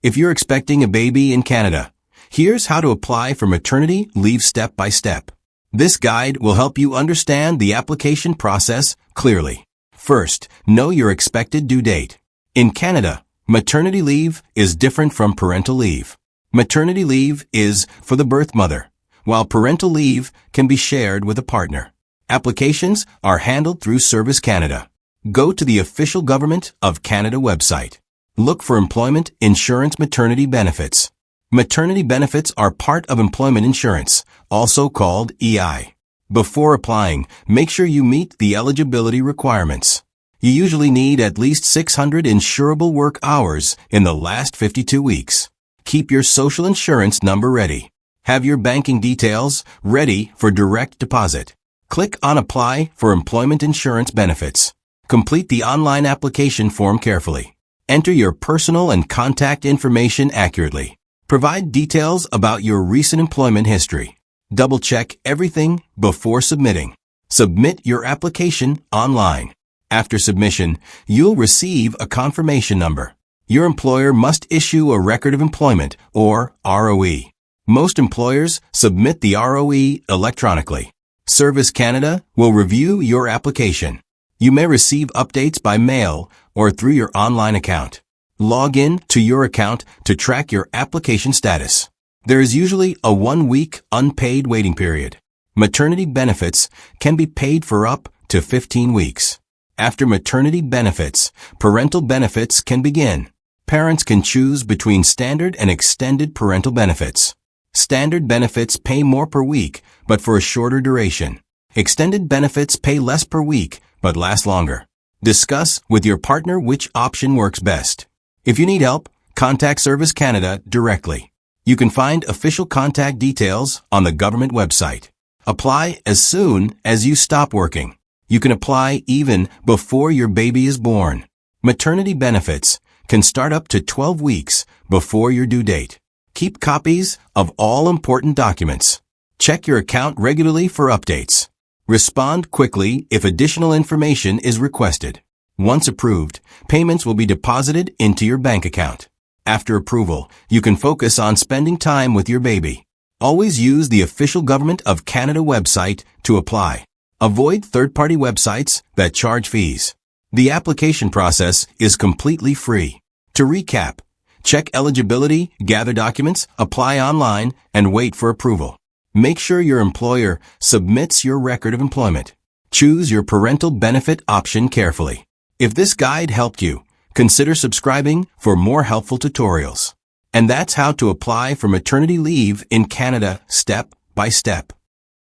If you're expecting a baby in Canada, here's how to apply for maternity leave step by step. This guide will help you understand the application process clearly. First, know your expected due date. In Canada, maternity leave is different from parental leave. Maternity leave is for the birth mother, while parental leave can be shared with a partner. Applications are handled through Service Canada. Go to the official Government of Canada website. Look for Employment Insurance Maternity Benefits. Maternity benefits are part of employment insurance, also called EI. Before applying, make sure you meet the eligibility requirements. You usually need at least 600 insurable work hours in the last 52 weeks. Keep your social insurance number ready. Have your banking details ready for direct deposit. Click on Apply for Employment Insurance Benefits. Complete the online application form carefully. Enter your personal and contact information accurately. Provide details about your recent employment history. Double-check everything before submitting. Submit your application online. After submission, you'll receive a confirmation number. Your employer must issue a record of employment, or ROE. Most employers submit the ROE electronically. Service Canada will review your application. You may receive updates by mail or through your online account. Log in to your account to track your application status. There is usually a 1-week unpaid waiting period. Maternity benefits can be paid for up to 15 weeks. After maternity benefits, parental benefits can begin. Parents can choose between standard and extended parental benefits. Standard benefits pay more per week, but for a shorter duration. Extended benefits pay less per week, but last longer. Discuss with your partner which option works best. If you need help, contact Service Canada directly. You can find official contact details on the government website. Apply as soon as you stop working. You can apply even before your baby is born. Maternity benefits can start up to 12 weeks before your due date. Keep copies of all important documents. Check your account regularly for updates. Respond quickly if additional information is requested. Once approved, payments will be deposited into your bank account. After approval, you can focus on spending time with your baby. Always use the official Government of Canada website to apply. Avoid third-party websites that charge fees. The application process is completely free. To recap, check eligibility, gather documents, apply online, and wait for approval. Make sure your employer submits your record of employment. Choose your parental benefit option carefully. If this guide helped you, consider subscribing for more helpful tutorials. And that's how to apply for maternity leave in Canada step by step.